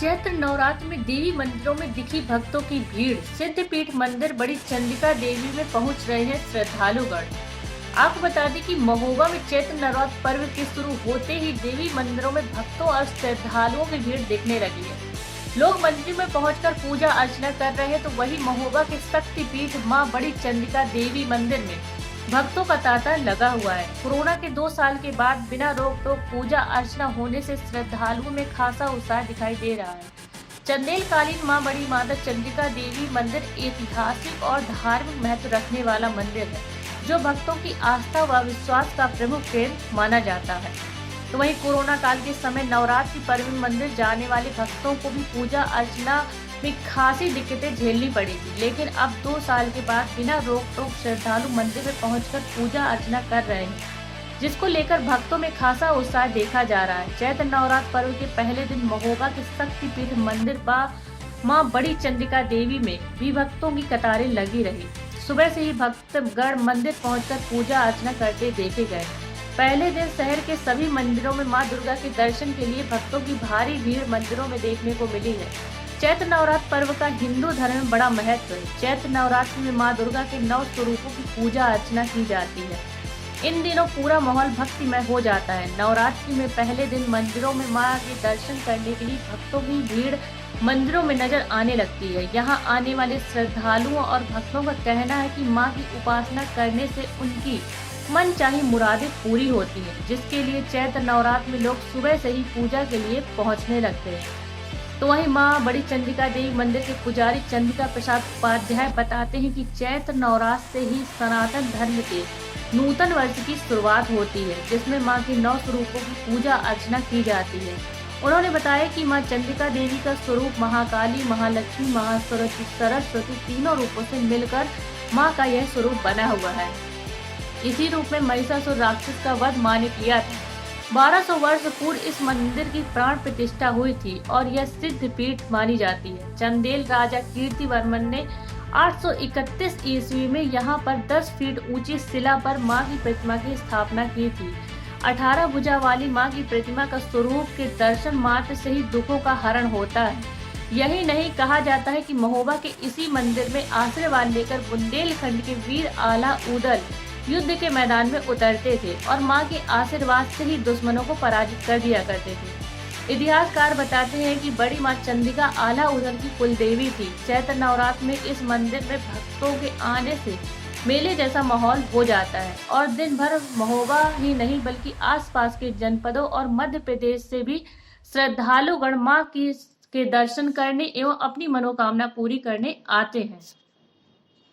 चैत्र नवरात्र में देवी मंदिरों में दिखी भक्तों की भीड़। सिद्धपीठ मंदिर बड़ी चंडिका देवी में पहुंच रहे हैं श्रद्धालुगण। आपको बता दें कि महोबा में चैत्र नवरात्र पर्व के शुरू होते ही देवी मंदिरों में भक्तों और श्रद्धालुओं की भीड़ दिखने लगी है। लोग मंदिर में पहुंचकर पूजा अर्चना कर रहे हैं, तो वही महोबा के शक्तिपीठ मां बड़ी चंडिका देवी मंदिर में भक्तों का तांता लगा हुआ है। कोरोना के 2 साल के बाद बिना रोक टोक पूजा अर्चना होने से श्रद्धालुओं में खासा उत्साह दिखाई दे रहा है। चंदेल कालीन मां बड़ी माता चंडिका देवी मंदिर ऐतिहासिक और धार्मिक महत्व रखने वाला मंदिर है, जो भक्तों की आस्था व विश्वास का प्रमुख केंद्र माना जाता है। तो वहीं कोरोना काल के समय नवरात्रि पर्व में मंदिर जाने वाले भक्तों को भी पूजा अर्चना में खासी दिक्कतें झेलनी पड़ी थी, लेकिन अब 2 साल के बाद बिना रोक टोक श्रद्धालु मंदिर में पहुंचकर पूजा अर्चना कर रहे हैं, जिसको लेकर भक्तों में खासा उत्साह देखा जा रहा है। चैत्र नवरात्र पर्व के पहले दिन महोबा के शक्तिपीठ मंदिर मां बड़ी चंडिका देवी में भी भक्तों की कतारें लगी रही। सुबह से ही भक्तगण मंदिर पहुंचकर पूजा अर्चना करते देखे गए। पहले दिन शहर के सभी मंदिरों में मां दुर्गा के दर्शन के लिए भक्तों की भारी भीड़ मंदिरों में देखने को मिली है। चैत्र नवरात्र पर्व का हिंदू धर्म में बड़ा महत्व है। चैत्र नवरात्र में मां दुर्गा के 9 स्वरूपों की पूजा अर्चना की जाती है। इन दिनों पूरा माहौल भक्तिमय हो जाता है। नवरात्रि में पहले दिन मंदिरों में मां के दर्शन करने के लिए भक्तों की भीड़ मंदिरों में नजर आने लगती है। यहाँ आने वाले श्रद्धालुओं और भक्तों का कहना है कि मां की उपासना करने से उनकी मनचाही मुरादें पूरी होती हैं, जिसके लिए चैत्र नवरात्र में लोग सुबह से ही पूजा के लिए पहुँचने लगते हैं। तो वहीं मां बड़ी चंडिका देवी मंदिर के पुजारी चंद्रिका प्रसाद उपाध्याय बताते हैं कि चैत्र नवरात्र से ही सनातन धर्म के नूतन वर्ष की शुरुआत होती है, जिसमें मां के 9 स्वरूपों की पूजा अर्चना की जाती है। उन्होंने बताया कि मां चंडिका देवी का स्वरूप महाकाली, महालक्ष्मी, सरस्वती तीनों रूपों से मिलकर मां का यह स्वरूप बना हुआ है। इसी रूप में महिषासुर राक्षस का वध मां ने किया था। 1200 वर्ष पूर्व इस मंदिर की प्राण प्रतिष्ठा हुई थी और यह सिद्ध पीठ मानी जाती है। चंदेल राजा कीर्तिवर्मन ने 831 ईस्वी में यहाँ पर 10 फीट ऊंची शिला पर मां की प्रतिमा की स्थापना की थी। 18 भुजा वाली मां की प्रतिमा का स्वरूप के दर्शन मात्र से ही दुखों का हरण होता है। यही नहीं, कहा जाता है कि महोबा के इसी मंदिर में आशीर्वाद लेकर बुंदेलखंड के वीर आला उदल युद्ध के मैदान में उतरते थे और मां के आशीर्वाद से ही दुश्मनों को पराजित कर दिया करते थे। इतिहासकार बताते हैं कि बड़ी मां चंडिका आला उदल की कुलदेवी थी। चैत्र नवरात्र में इस मंदिर में भक्तों के आने से मेले जैसा माहौल हो जाता है और दिन भर महोबा ही नहीं बल्कि आसपास के जनपदों और मध्य प्रदेश से भी श्रद्धालुगण मां के दर्शन करने एवं अपनी मनोकामना पूरी करने आते हैं।